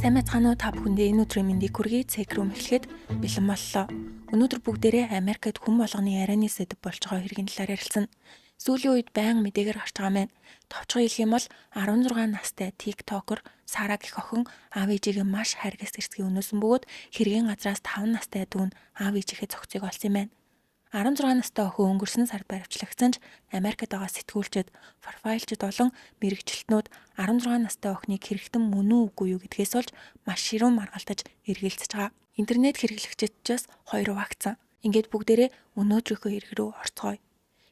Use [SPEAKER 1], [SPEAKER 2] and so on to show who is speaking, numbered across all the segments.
[SPEAKER 1] Сайн мэцгаануу та бүхэндээ энэ өдрийн мэндийг хүргэе. Цэг рүү эхлэхэд бэлэн боллоо. Өнөөдөр бүгдээрээ Америкт хүн болгоны ярианы сэдэв болж байгаа хэргийн талаар ярилцсан. Сүүлийн үед байнга мэдээгээр гарч байгаа мэн. Товчхон хэлэх юм бол 16 настай TikToker Сара гэх охин аав ээжигээ маш хайргаас эрсгийн өнөөсөн бөгөөд хэргийн газраас 5 настай дүү нь аав ээжийнхээ цогцыг олсон юм байна. 16 настай охин өнгөрсөн сард баривчлагдсан ч Америкт байгаа сэтгүүлчид, профайлчид болон мэрэгчлэтнүүд 16 настай охиныг хэрэгтэн мөн үү үгүй юу гэдгээс олж маш ширүүн маргалдаж эргэлзэж байгаа. Интернет хэрэглэгчдээс хоёр хуваагдсан. Ингээд бүгдээрээ өнөөдрийнхөө ирэх рүү орцгоё.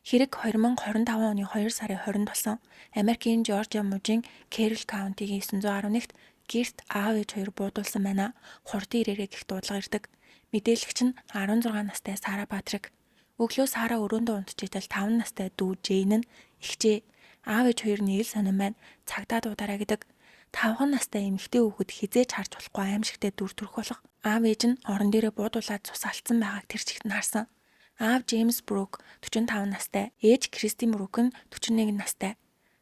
[SPEAKER 1] Хэрэг 2025 оны 2 сарын 20-нд болсон. Америкийн Жоржиа мужийн Кэррол Каунтигийн 911-т гэрт аав ээж хоёр буудуулсан байна. Хурдан ирээрээ гэх дуудлага ирдэг. Мэдээлэгч нь 16 настай Сара Патрик. Өглөө Сара өрөөндөө унтчихтэл 5 настай дүү Жэйн нь ихжээ. Аав ээж хоёр нэг л сонирн байна. Цагдаа дуудаарай гэдэг. 5 настай эмэгтэй хүүхэд хизээж харж болохгүй аимшигтай дүр төрх болох. Аав ээж нь орон дээрээ буудуулаад цус алдсан байгааг тэр чигт нь харсан. Аав Джеймс Брук 45 настай, ээж Кристин Брук нь 41 настай.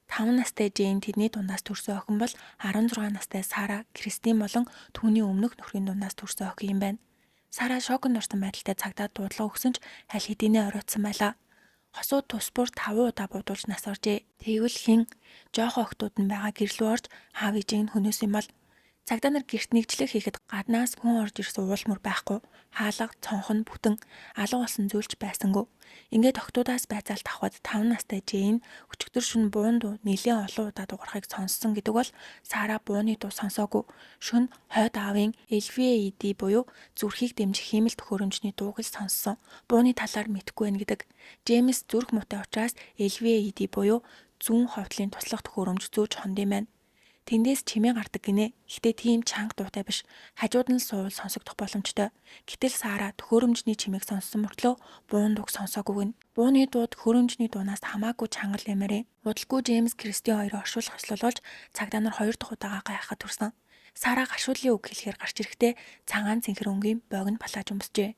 [SPEAKER 1] 5 настай Жэйн тэдний дундаас төрсөн охин бол 16 настай Сара, Кристин болон түүний өмнөх нөхрийн дундаас төрсөн охин юм байна. Сара шоконд орсон байдалтай цагдаад дуудлага өгсөн ч аль хэдийнэ оройтсан байлаа. Хосууд тус бүр 5 удаа буудуулж нас оржээ. Тэгвэл хин жоохон охтууд нь байгаа гэрлүү орж аав ээжийг нь хөнөөс юм бол цагдаа нар гэрт нэгжлэг хийхэд гаднаас хүн орж ирсэн уулмөр байхгүй. Хаалга, цонхон, бүтэн алга болсон зүйлч байсангүй. Ингээд охтуудаас байцаалт авахд 5 настай Жэйн өчигдөр шөнө буун дуу нэлээд олон удаа дуурахыг сонссон гэдэг бол Сара бууны дуу сонсоогүй. Шөнө хойд аавын LVAD буюу зүрхийг дэмжих хиймэл төхөөрөмжний дууг л сонссон. Бууны талаар мэдэхгүй байна гэдэг. Джеймс зүрх муутай учраас LVAD буюу зүүн ховтлын туслах төхөөрөмж зөөж хонд юм байна. Тэндээс чимээ гардаг гинэ. Гэхдээ тийм чанга дуутай биш. Хажууд нь суувал сонсогдох боломжтой. Гэтэл Сара төхөөрөмжний чимээг сонссон мөртлөө буун дууг сонсоогүй гэнэ. Бууны дууд төхөөрөмжний дуунаас хамаагүй чангал юмарэ. Удалгүй Джеймс Кристин хоёроо оршуулах ёслолж цагдаа нар 2 дахь удаага гайхахад хүрсэн. Сара гашуудлын үг хэлэхээр гарч ирэхдээ цагаан цэнхэр өнгийн богино палаж өмсжээ.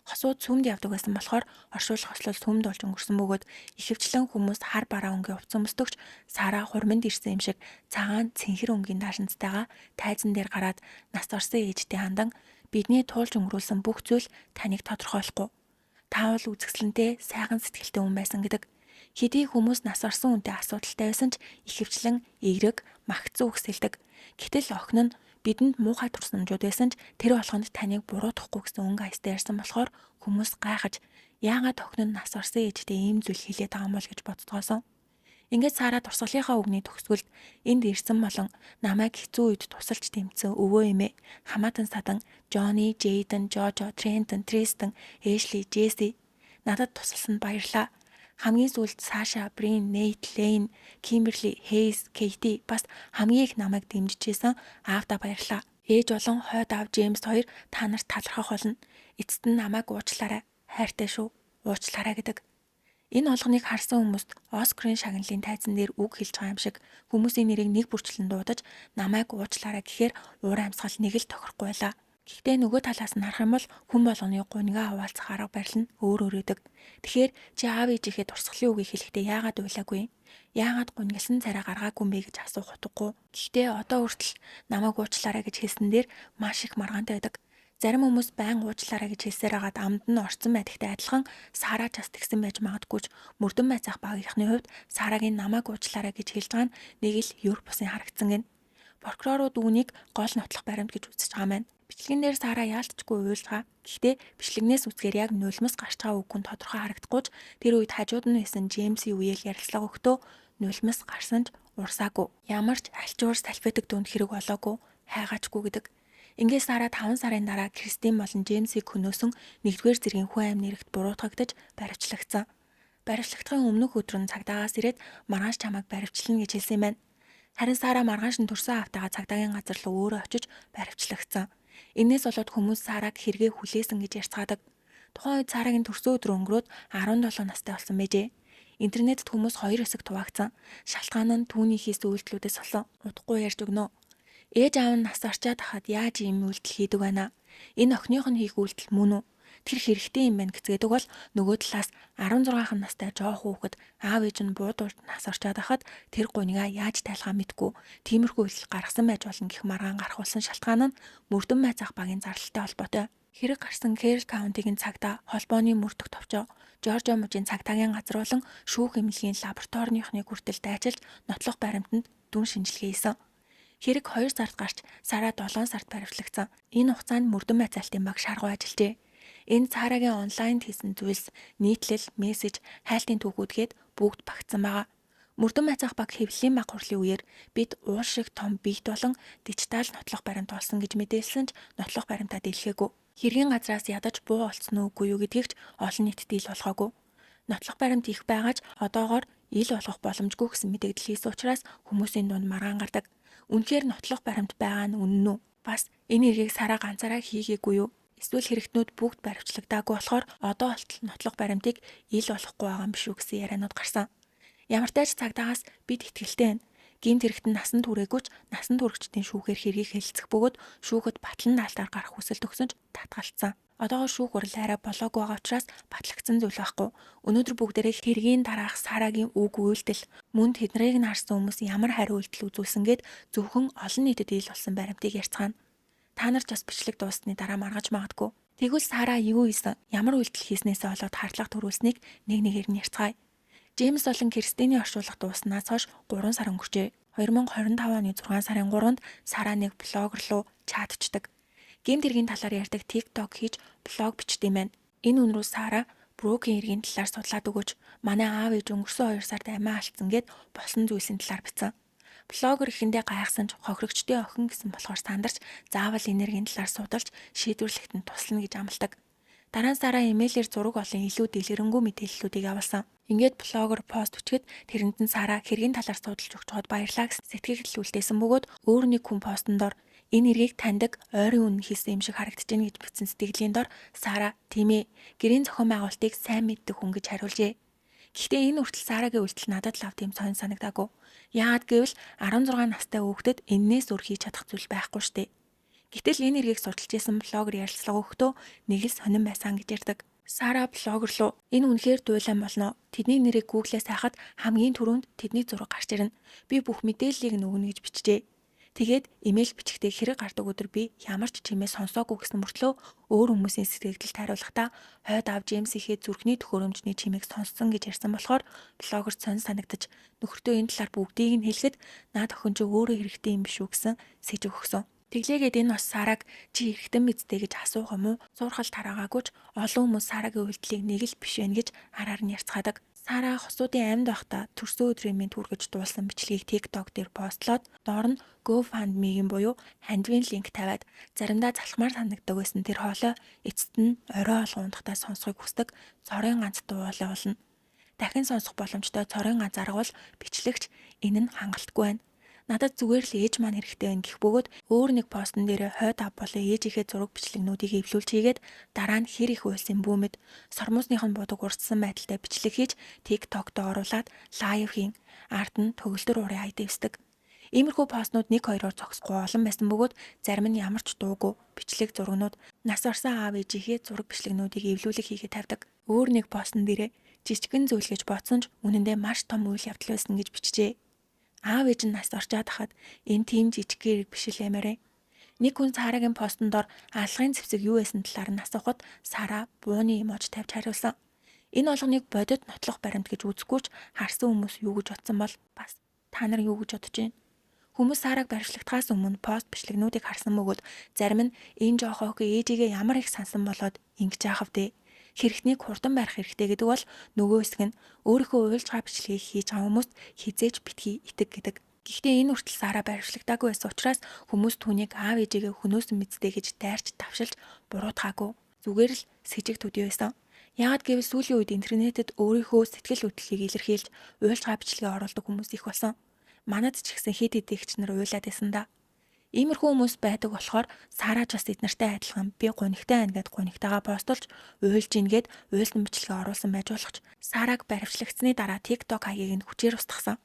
[SPEAKER 1] Хосууд сүмд явдаг байсан болохоор оршуулах ёслол сүмд болж өнгөрсөн бөгөөд ихэвчлэн хүмүүс хар бараа өнгийн хувцас өмсдөгч Сара хурманд ирсэн юм шиг цагаан цэнхэр өнгийн даашинцтайгаа тайзан дээр гараад нас орсон ээжтэй хандан бидний туулж өнгөрүүлсэн бүх зүйл таныг тодорхойлохгүй. Таавал үзэсгэлэнтэй сайхан сэтгэлтэй хүн байсан гэдэг. Хэдий хүмүүс нас орсон хүнтэй асуудалтай байсан ч ихэвчлэн эерэг, магтсан үгс хэлдэг. Гэтэл охин нь бидэнд муухай турсамжууд байсан ч тэр болгонд таныг буруутгахгүй гэсэн өнгө аястай ярьсан болохоор хүмүүс гайхаж яагаад охин нь нас орсон ээжтэй ийм зүйл хэлээд байгаа юм бол гэж бодцгоосон. Ингээд Сара турсгалынхаа үгний төгсгөлд энд ирсэн болон намайг хэцүү үед тусалж тэмцсэн өвөө эмээ хамаатан садан Джонни, Джейден, Жожо, Трентон, Тристен, Эшли, Джесси надад тусалсанд баярлаа. Хамгийн сүүлд Саша, Брин, Нейт, Лейн, Кимберли, Хейс, Кейти бас хамгийн их намайг дэмжижсэн аавдаа баярлаа. Ээж болон хойд аав Джеймс хоёр та нарт талархах болно. Эцэст нь намайг уучлаарай. Хайртай шүү. Уучлаарай гэдэг. Энэ олгоныг харсан хүмүүст Оскарын шагналын тайзан дээр үг хэлж байгаа юм шиг хүмүүсийн нэрийг нэг бүрчлэн дуудаж намайг уучлаарай гэхээр уур амьсгал нэг л тохирохгүй байлаа. Гэхдээ нөгөө талаас нь харах юм бол хүн болгоны гунигаа хаваалцах арга барил нь өөр өгдөг. Тэгэхээр чи аав ээжийнхээ турсгалын үгийг хэлэхдээ яагаад уйлаагүй? Яагаад гунигалсан царай гаргаагүй юм бэ гэж асуух утгагүй. Гэхдээ одоо хүртэл намайг уучлаарай гэж хэлсэн дээр маш их маргаантай байдаг. Зарим хүмүүс байн уучлаарай гэж хэлсээр хагаад амд нь орцсон байдагтай адилхан Сара ч бас тэгсэн байж магадгүй ч мөрдөн байцаах багийнхны хувьд Сарагийн намайг уучлаарай гэж хэлж байгаа нь нэг л юр бусын харагдсан гэнэ. Прокурорууд үүнийг гол нотлох баримт гэж үзэж байгаа маань. Бичлэгэн дээр Сара яалтчгүй уйлж байгаа. Гэхдээ бичлэгнээс үзгээр яг нулимс гарч байгаа үг нь тодорхой харагдахгүй ч тэр үед хажууд нь байсан Джеймсийн үеэл ярилцлага өгтөө нулимс гарсан ч урсаагүй. Ямар ч альчуур салфетик дүнд хэрэг болоогүй, хайгаачгүй гэдэг. Ингээд Сара 5 сарын дараа Кристин болон Джеймсийг хөнөөсөн 1-р зэргийн хүн амь нэрэгт буруутгагдаж баривчлагдсан. Баривчлагдахын өмнөх өдөр нь цагдаагаас ирээд маргааш чамайг баривчлана гэж хэлсэн юм байна. Харин Сара маргааш нь төрсөн автагаа цагдаагийн газар руу өөрөө очиж баривчлагдсан. Энээс болоод хүмүүс Сараг хэрэгээ хүлээсэн гэж ярьцгаадаг. Тухайн үед Сарагийн төрсөн өдөр өнгөрөөд 17 настай болсон байжээ. Интернетэд хүмүүс хоёр хэсэг хуваагдсан. Шалтгаан нь түүний хийсэн үйлдэлүүдээс болсон. Удахгүй ярьж өгнө. Ээж аав нь нас орчоод хахад яаж ийм үйлдэл хийдэг байна? Энэ охиных нь хийх үйлдэл мөн үү? тэр хэрэгтэй юм байна гэцгээдэг бол нөгөө талаас 16 настай жоох хүүхэд аав ээж нь буудуулж нас орчоод байхад тэр гунигаа яаж тайлхаа мэдгүй тиймэрхүү үйлдэл гаргасан байж болно гэх маргаан гарахулсан шалтгаан нь мөрдөн байцаах багийн зардалтай холбоотой. Хэрэг гарсан Кэрол каунтигийн цагдаа холбооны мөрдөх товчоо Жоржиа мужийн цагдаагийн газар болон шүүх эмнэлгийн лабораторийнхны хүртэл дайчилж нотлох баримтанд дүн шинжилгээ хийсэн. Хэрэг 2 сард гарч Сара 7 сард баривчлагдсан. Энэ хугацаанд мөрдөн байцаалтын баг шаргуу ажиллажээ. Энэ Цаарагийн онлайнд хийсэн зүйлс, нийтлэл, мессеж, хайлтын түүхүүдгээд бүгд багтсан байгаа. Мөрдөн байцаах баг хэвлэлийн баг хурлын үеэр бид уул шиг том биет болон дижитал нотлох баримт олсон гэж мэдээлсэн ч нотлох баримтаа дэлгээгүү. Хэргийн газраас ядаж буу олцсон үгүй юу гэдгийг ч олон нийтэд ил болгоогүй. Нотлох баримт их байгаач одоогоор ил болгох боломжгүй гэсэн мэдээлэл хийсэн учраас хүмүүсийн дунд маргаан гардаг. Үнэхээр нотлох баримт байгаа нь үнэн үү? Бас энэ эргийг Сара ганцаараа хийгээгүй юу? Эсвэл хэрэгтнүүд бүгд баривчлагдаагүй болохоор одоо болтол нотлох баримтыг ил болохгүй байгаа юм биш үү гэсэн яриануд гарсан. Ямар ч тач цагдаагаас бид итгэлтэй байна. Гинт хэрэгт нь насанд хүрээгүй ч насанд хүрэгчдийн шүүхээр хэргийг хэлэлцэх бөгөөд шүүхэд батлан даалтаар гарах хүсэл төгсөн ч татгалцсан. Одоогоор шүүх хурал арай болоогүй байгаа учраас батлагдсан зүйл байхгүй. Өнөөдөр бүгдээрээ хэргийн дараах Сарагийн үг үйлдэл мөн тэднийг харсан хүмүүс ямар хариу үйлдэл үзүүлсэн гэд зөвхөн олон нийтэд ил болсон баримтыг ярьцгаана. Та нар ч бас бичлэг дууссаны дараа маргаж магадгүй. Тэгвэл Сара юу хийсэн? Ямар үйлдэл хийснээсээ болоод хардлага төрүүлснийг нэг нэгээр нь ярьцгаая. Джеймс болон Кристиний оршуулга дууснаас хойш 3 сар өнгөрчээ. 2025 оны 6 сарын 3-нд Сара нэг блогер руу чатчдаг. Гэмт хэргийн талаар ярьдаг TikTok хийж блог бичдэм байна. Энэ үнрүү Сара Брокийн хэргийн талаар судлаад өгөөч. Манай аав ээж өнгөрсөн 2 сард амиа алдсан гэд болсон зүйлсийн талаар бичсэн. Блогер ихэндээ гайхсан ч хохирогчдын охин гэсэн болохоор сандарч заавал энергийн талаар судалж шийдвэрлэхэд нь туслана гэж амладаг. Дараа нь Сара имэйлээр зураг болон илүү дэлгэрэнгүй мэдээллүүдийг явуулсан. Ингээд блогер пост бичгэд тэрэнд нь Сара хэргийн талаар судалж өгч чад баярлаа гэсэн сэтгэл үлдээсэн бөгөөд өөр нэг хүн постондор энэ эргийг таньдаг ойрын үнэн хийсэн юм шиг харагдаж байна гэж бичсэн сэтгэлийн дор Сара тийм ээ гэрийн зохион байгуулалтыг сайн мэддэг хүн гэж хариулжээ. Гэхдээ энэ хүртэл Сарагийн үйлдэл надад лав тийм сонь санагдаагүй. Яагаад гэвэл 16 настай хүүхдэд эннээс өөр хийж чадах зүйл байхгүй штэ. Гэтэл энэ эргийг судалж исэн блогер ярилцлага өгөхдөө нэг л сонирн байсан гэж ярьдаг. Сара блогер руу энэ үнэхээр дуулан болно. Тэдний нэрийг гуглээс хайхад хамгийн түрүүнд тэдний зураг гарч ирнэ. Би бүх мэдээллийг өгнө гэж бичжээ. Тэгээд имэйл бичихтэй хэрэг гардаг өдөр би ямар ч чимээ сонсоогүй гэсэн мөртлөө өөр хүмүүсийн сэтгэлдэлд хариулахдаа хойд аав Джеймс ихээ зүрхний төхөөрөмжний чимээг сонссон гэж ярьсан болохоор блогер сонь санагдаж нөхөртөө энэ талаар бүгдийг нь хэлэхэд наад охин ч өөрөө хэрэгтэй юм биш үү гэсэн сэжиг өгсөн. Тэглээгээд энэ бас Сараг чи эргэтэн мэдтэй гэж асуух юм уу? Суурхал тараагаагүй ч олон хүмүүс Сарагийн үйлдэлийг нэг л биш байх гэж араар нь ярьцгаадаг. Сара хосуудын амьд байхдаа төрсөн өдрийн мэнд хүргэж дуулсан бичлэгийг TikTok дээр постлоод доор нь GoFundMe-ийн буюу хандивын линк тавиад заримдаа залхмаар санагддаг байсан тэр хоолой эцэст нь орой алган ундахтаа сонсохыг хүсдэг цорын ганц дуулаа болно. Дахин сонсох боломжтой цорын ганц арга бол бичлэгч энэ нь хангалтгүй байна. Надад зүгээр л ээж маань хэрэгтэй байна гэх бөгөөд өөр нэг постн дээр хойд ав болон ээжийнхээ зураг бичлэгнүүдийг эвлүүлж хийгээд дараа нь хэр их уйлсан бүүмэд сормосных нь будаг урдсан байдалтай бичлэг хийж TikTok-д оруулаад лайв хийн ард нь төгөлдөр урын ая дэвсдэг. Иймэрхүү постнууд 1-2-оор зогсохгүй олон байсан бөгөөд зарим нь ямар ч дуугүй бичлэг зурагнууд нас орсон аав ээжийнхээ зураг бичлэгнүүдийг эвлүүлэг хийгээд тавьдаг. Өөр нэг постн дээр жижигэн зүйл гэж бодсон ч үнэндээ маш том үйл явдал байсан гэж бичжээ. Аав ээж нь нас орчоод хахад энэ тийм жижиг хэрэг биш л ямаарэ. Нэг хүн Сарагийн постн дор алгын зэвсэг юу байсан талаар нь асуухад Сара бууны эможи тавьж хариулсан. Энэ болгоныг бодит нотлох баримт гэж үзэхгүй ч харсан хүмүүс юу гэж бодсон бол бас та нар юу гэж бодож байна? Хүмүүс Сараг баривчлагдахаас өмнө пост бичлэгнүүдийг харсан бөгөөд зарим нь энэ жоохоо ээжигээ ямар их сансан болоод ингэж яахав дээ. Хэрэгтнийг хурдан барих хэрэгтэй гэдэг бол нөгөө хэсэг нь өөрийнхөө уйлжгаа бичлэгийг хийж байгаа хүмүүст хизээж битгий итэг гэдэг. Гэхдээ энэ хүртэл Сара баривчлагдаагүй байсан учраас хүмүүс түүнийг аав ээжигээ хөнөөсөн мэдтэй гэж дайрч давшилж буруутгаагүй. Зүгээр л сэжиг төдий байсан. Яагад гэвэл сүүлийн үед интернетэд өөрийнхөө сэтгэл хөдлөлийг илэрхийлж уйлжгаа бичлэгээ оруулдаг хүмүүс их болсон. Манад ч ихсэн хэд хэдэгч нар уйлаад байсан да. Иймэрхүү хүмүүс байдаг болохоор Сара ч бас эднэртэй адилхан би гунигтай байна гэд гунигтайгаа постолж уйлж ингээд уйлсан бичлэгээ оруулсан байж болох ч Сараг баривчлагдсны дараа TikTok хаягийг нь хүчээр устгасан.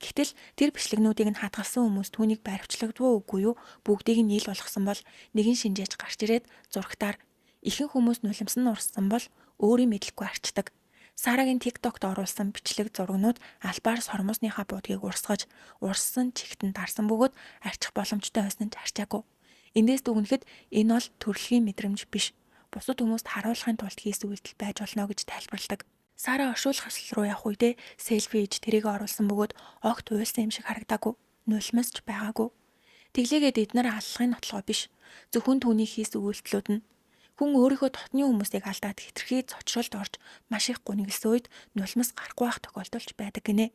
[SPEAKER 1] Гэтэл тэр бичлэгнүүдийг нь хадгалсан хүмүүс түүнийг баривчлагдваа үгүй юу бүгдийг нь ил болгосон бол нэгэн шинжээч гарч ирээд зурагтаар Ихэнх хүмүүс нулимс нь урссан бол өөрийн мэдлэггүй арчдаг. Сарагийн TikTok-т оруулсан бичлэг зурагнууд албаар сормосныхаа будгийг урсгаж, урссан чихтэн дарсан бөгөөд арчих боломжтой байсан ч арчаагүй. Эндээс дүгнэхэд энэ бол төрөлхийн мэдрэмж биш. Бусад хүмүүст харуулахын тулд хийсэн үйлдэл байж болно гэж тайлбарладаг. Сара оршуулах ажил руу явах үедээ селфи хийж тэрийг оруулсан бөгөөд огт уйлсан юм шиг харагдаагүй. Нулимсч байгаагүй. Тэглээгээд эднэр аллахын нотлого биш. Зөвхөн түүний хийсэн үйлдэлүүд нь. Хүн өөрийнхөө дотны хүмүүсийг алдаад хэтэрхий цочролд орж маш их гунигласан үед нулимс гарахгүй байх тохиолдолч байдаг гинэ.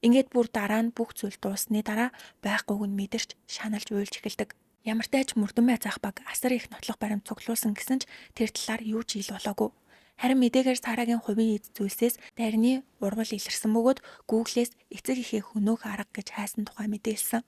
[SPEAKER 1] Ингээд бүр дараа нь бүх зүйл дууссаны дараа байхгүйг нь мэдэрч шаналж уйлж эхэлдэг. Ямар тач мөрдөн байцаах баг асар их нотлох баримт цуглуулсан гэсэн ч тэр талаар юу ч ил болоогүй. Харин мэдээгээр Сарагийн хувийн эд зүйлсээс дайрны урвал илэрсэн бөгөөд Google-ээс эцэг ихээ хөнөөх арга гэж хайсан тухай мэдээлсэн.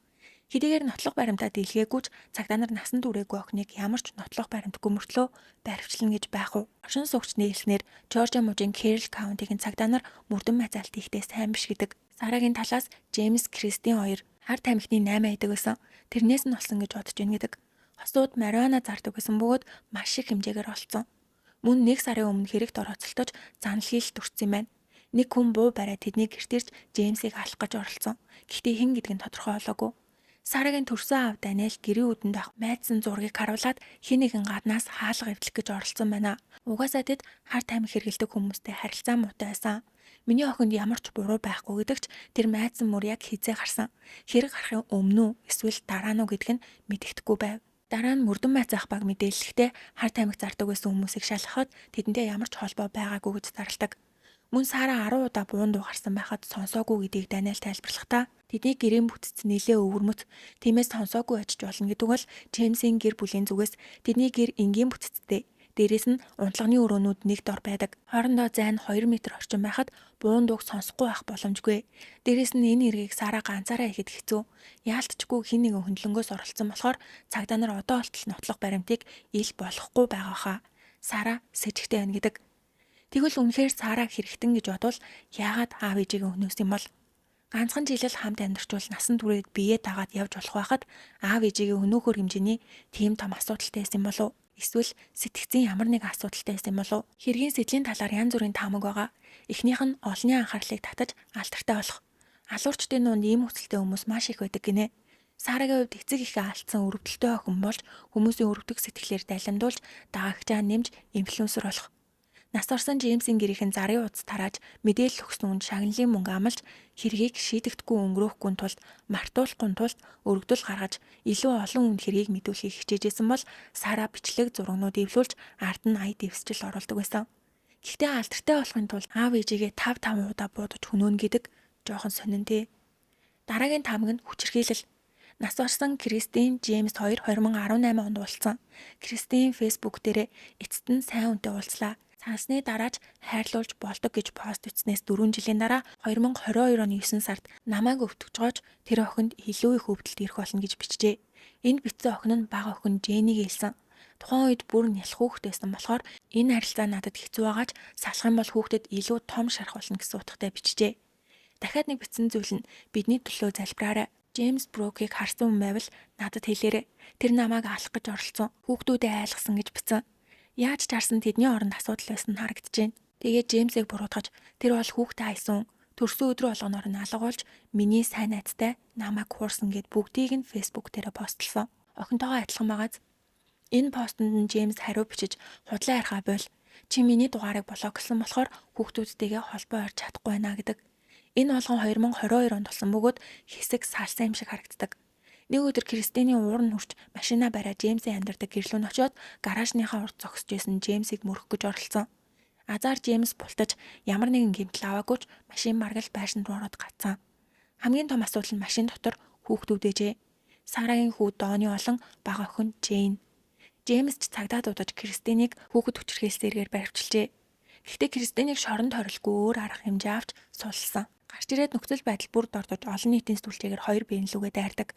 [SPEAKER 1] Хэдийгээр нотлох баримтаа дийлгээгүй ч цагдаа нар насан туршаагүй охиныг ямар ч нотлох баримтгүй мөртлөө баривчлана гэж байх уу? Оршин суугчны хэлснээр Жоржиа мужийн Кэрол каунтигийн цагдаа нар мөрдөн байцаалт хийхдээ сайн биш гэдэг. Сарагийн талаас Джеймс Кристин хоёр хар тамхины 8 айдаг байсан. Тэрнээс нь болсон гэж бодож байна гэдэг. Хосууд марихуана зардаг байсан бөгөөд маш их хэмжээгээр олцсон. Мөн 1 сарын өмнө хэрэгт орооцолтож занал хийлт өртсөн юм байна. Нэг хүн буу бариад тэдний гэртэрч Джеймсийг алах гэж оролцсон. Гэхдээ хэн гэдг нь тодорхой болоогүй. Сарагийн төрсөн аав Даниэл гэрийн үүдэнд байх майдсан зургийг харуулад хин нэгэн гаднаас хаалга эвдлэх гэж оролцсон байна. Угаасаа тэд хар тамхи хэргэлдэг хүмүүстэй харилцаа муутай байсан. Миний охинд ямар ч буруу байхгүй гэдэгч тэр майдсан мөр яг хизээ гарсан. Хэрэг гарахын өмнө үү эсвэл дараа нь гэдг нь мэдэгдэхгүй байв. Дараа нь мөрдөн байцаах баг мэдээлэлтэй хар тамхи зардаг байсан хүмүүсийг шалгахад тэдэнтэй ямар ч холбоо байгаагүй гэж зарладаг. Мөн Сара 10 удаа буунду гарсан байхад сонсоогүй гэдгийг Даниэл тайлбарлахдаа тэдний гэрийн бүтц нэлээ өвөрмөц, тиймээс сонсоогүй ажиж болно гэдэг бол Джеймсийн гэр бүлийн зүгээс тэдний гэр энгийн бүтцтэй. Дээрээс нь унтлагын өрөөнүүд нэг дор байдаг. Хоорондоо зайн 2 м орчим байхад буундууг сонсохгүй байх боломжгүй. Дээрээс нь энэ эргийг Сара ганцаараа ихэд хэцүү. Яалтчгүй хин нэгэн хөндлөнгөөс оролцсон болохоор цагдаа нар одоо болтол нотлох баримтыг ил болохгүй байгаа хаа. Сара сэжигтэй байна гэдэг. Тэгвэл үнэхээр Сараг хэрэгтэн гэж бодвол яагаад аав ээжигээ өнөөс юм бол ганцхан жилэл хамт амьдарчвал насан туршид биеэ дагаад явж болох байхад аав ээжигээ өнөөхөр хэмжээний тийм том асуудалтай байсан болов эсвэл сэтгцийн ямар нэг асуудалтай байсан болов хэргийн сэдлийн талаар янз бүрийн таамаг байгаа. Эхнийх нь олонний анхаарлыг татаж алдартай болох. Алуурчдын дунд ийм хүсэлтэй хүмүүс маш их байдаг гинэ. Сарагийн хувьд эцэг ихээ алдсан өрөвдөлтөй охин болж хүмүүсийн өрөвдөх сэтгэлээр дайландуулж дагагчаа нэмж инфлюенсер болох. Нас орсон Джеймсийн гэрийнхэн зарын утас тарааж мэдээлэл өгсөн үнд шагналын мөнгө амлаж хэргийг шийдэгдэхгүй өнгөрөөхгүй тулд мартуулахгүй тулд өргөдөл гаргаж илүү олон хүнд хэргийг мэдүүлэхийг хичээжсэн бол Сара бичлэг зурагнууд эвлүүлж ард нь ая дэвсжил оруулдаг байсан. Гэхдээ алдартай болохын тулд аав ээжигээ 5 удаа буудаж хөнөөнө гэдэг жоохон сонинтэй. Дараагийн таамаг нь хүчирхийлэл. Нас орсон Кристин Джеймс 2018 онд уулзсан. Кристин Facebook дээрээ эцэст нь сайн үнэтэй уулзлаа. Цаасны дараач хайрлуулж болдог гэж пост бичснээс 4 жилийн дараа 2022 оны 9 сард намайг өвтгөж тэр охинд илүү их өвдөлт ирэх болно гэж бичжээ. Энд бичсэн охин нь бага охин Жэнийг хэлсэн. Тухайн үед бүр нялх хүүхдтэйсэн болохоор энэ харилцаа надад хэцүү байгаач салах юм бол хүүхдэд илүү том шарах болно гэсэн утгатай бичжээ. Дахиад нэг бичсэн зүйл нь бидний төлөө залбираарай. Джеймс Брокийг харсан хүн байвал надад хэлээрэй. Тэр намайг алах гэж оролцсон. Хүүхдүүдээ айлгсан гэж бичсэн. Яаж ч харсан тэдний оронд асуудал байсан нь харагдчихээн. Тэгээд Джеймсийг буруутгаж тэр бол хүүхдээ хайсан. Төрсөн өдрө болгоноор нь алга болж миний сайн найзтай намайг хуурсан гэд бүгдийг нь Facebook дээр постлсон. Охинтойгоо адилхан байгааз. Энэ постэнд нь Джеймс хариу бичиж худлаа ярихаа бол чи миний дугаарыг блоклсон болохоор хүүхдүүдтэйгээ холбоо орж чадахгүй байна гэдэг. Энэ болгон 2022 онд болсон бөгөөд хэсэг салсан юм шиг харагддаг. Нэг өдөр Кристиний уур нь хүрч машинаа бариад Джеймсийн амьдардаг гэрлүүн очиод гаражныхаа урд зогсож байсан Джеймсийг мөрөх гэж оролцсон. Азар Джеймс бултаж ямар нэгэн гэмтэл аваагүй ч машин маргал байшин руу ороод гацсан. Хамгийн том асуудал нь машин дотор хүүхдүүдээжээ. Сарагийн хүү Дооны олон бага охин Джейн. Джеймс ч цагдаа дуудаж Кристинийг хүүхэд хүчирхийлсээр баривчилжээ. Гэхдээ Кристинийг шоронд хориглохгүй өөр арга хэмжээ авч сулсан. Гарч ирээд нөхцөл байдал бүр дордож олон нийтийн сэтгүүлчээр хоёр биеийн лүгээ дайрдаг.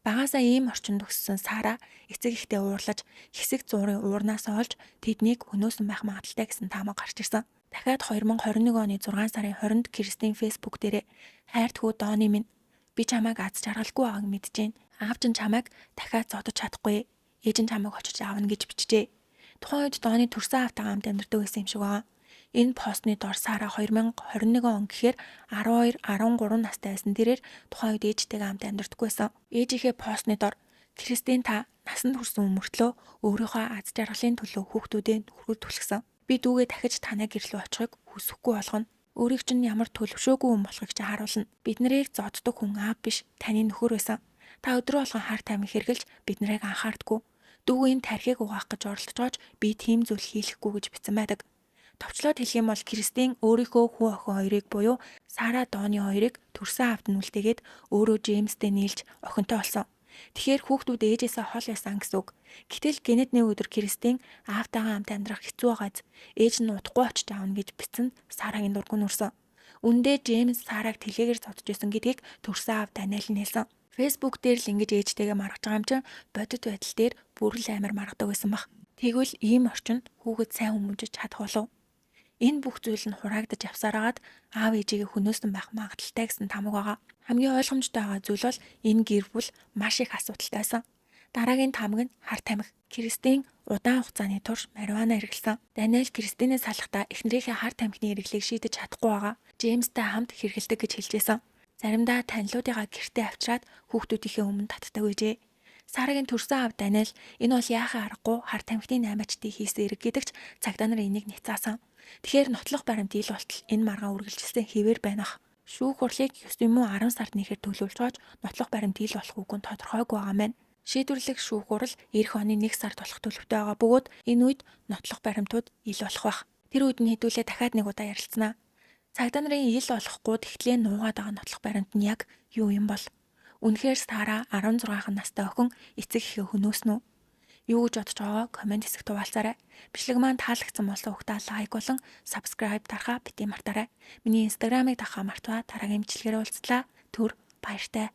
[SPEAKER 1] Багаасаа ийм орчинд өссөн Сара эцэг ихтэй уурлаж хэсэг зуурын уурнаас олж тэднийг өнөөсөн байх магадaltaй гэсэн таамаг гарч ирсэн. Дахиад 2021 оны 6 сарын 20-нд Кристин Facebook дээрээ хайртгүү Дооны минь би чамайг аз жаргалгүй байгааг мэдчихээн. Аав чинь чамайг дахиад зодож чадахгүй. Ээж нь чамайг очиж аавна гэж бичжээ. Тухайн үед Дони төрсөн автаа хамт амьдардаг байсан юм шиг байна. Энэ постны дор Сара 2021 он гэхээр 12, 13 настай байсан тэрээр тухайн үед ээжтэйгээ хамт амьдардаггүй байсан. Ээжийнхээ постны дор Кристин та насанд хүрсэн өмөртлөө өөрийнхөө аз жаргалын төлөө хүүхдүүдэд хүргэл түлхсэн. Би дүүгээ дахиж танай гэр рүү очихыг хүсэхгүй болгоно. Өөрийг чинь ямар төлөвшөөгүй хүн болохыг чи харуулна. Бид нарыг зоддог хүн аав биш, таны нөхөр байсан. Та өдрөө болгон хар тамхи хэрглэж бид нарыг анхаардаггүй. Дүүгээ энэ тархийг угаах гэж оролдож байгаа ч би тийм зүйл хийхгүй гэж бичсэн байдаг. Товчлоод хэлэх юм бол Кристин өөрийнхөө хүү охин хоёрыг буюу Сара Дони хоёрыг төрсөн авт нь үлдээгээд өөрөө Джеймстэй нийлж охинтой болсон. Тэгэхээр хүүхдүүд ээжээсээ хол байсан гэсэн үг. Гэтэл гэнэт нэг өдөр Кристин аавтайгаа хамт амьдрах хэцүү байгааз ээж нь удахгүй очиж аавна гэж бичсэнд Сарагийн дург нь үрсэн. Үндэ Джеймс Сараг тэлгээгээр зодж исэн гэдгийг төрсөн аав Даниэл нь хэлсэн. Фэйсбүүк дээр л ингэж ээжтэйгээ маргаж байгаа юм чинь бодит байдал дээр бүрэл амар маргадаг байсан баг. Тэгвэл ийм орчинд хүүхэд сайн хүмүүжиж чадах болов. Энэ бүх зүйл нь хураагдаж явсараад аав ээжигээ хөнөөсөн байх магадaltaй гэсэн тамга байгаа. Хамгийн ойлгомжтой байгаа зүйл бол энэ гэр бүл маш их асуудалтай байсан. Дараагийн тамга нь хар тамхи. Кристин удаан хугацааны турш марихуана хэрэглэсэн. Даниэл Кристинээс салахдаа эхнэрийнхээ хар тамхины хэрэглээг шийдэж чадахгүй байгаа. Джеймстэй хамт хэрэглэдэг гэж хэлжсэн. Заримдаа танилуудыгаа гэртээ авчираад хүүхдүүдийнхээ өмнө татдаг байжээ. Сарагийн төрсөн аав Даниэл энэ бол яахаа аргагүй хар тамхины 8-ачтыг хийсэн эрэг гэдэгч цагдаа нар энийг няцаасан. Тэгэхээр нотлох баримт ил болтол энэ маргаан үргэлжилсэн хэвээр байна ах. Шүүх хурлыг 9 юм уу 10 сард нэхэр төлөвлөж байгааж нотлох баримт ил болох үгүй нь тодорхойгүй байгаа мэн. Шийдвэрлэх шүүх хурал эх оны 1 сард болох төлөвтэй байгаа бөгөөд энэ үед нотлох баримтууд ил болох байх. Тэр үед нь хэдүүлээ дахиад нэг удаа ярилцсанаа. Цагдаа нарын ил болохгүй тэгтлээ нуугаад байгаа нотлох баримт нь яг юу юм бол? Үнэхээр Сара 16 настай охин эцэг эхээ хөнөөснө үү? Юу гэж бодож байгаа комент хэсэгт хуваалцаарай. Бичлэг маань таалагдсан болсон ухтаа лайк болон subscribe дарахаа бити мартаарай. Миний инстаграмыг дагахаа мартаваа дараагийн бичлэгээр уулзлаа. Түр баяртай.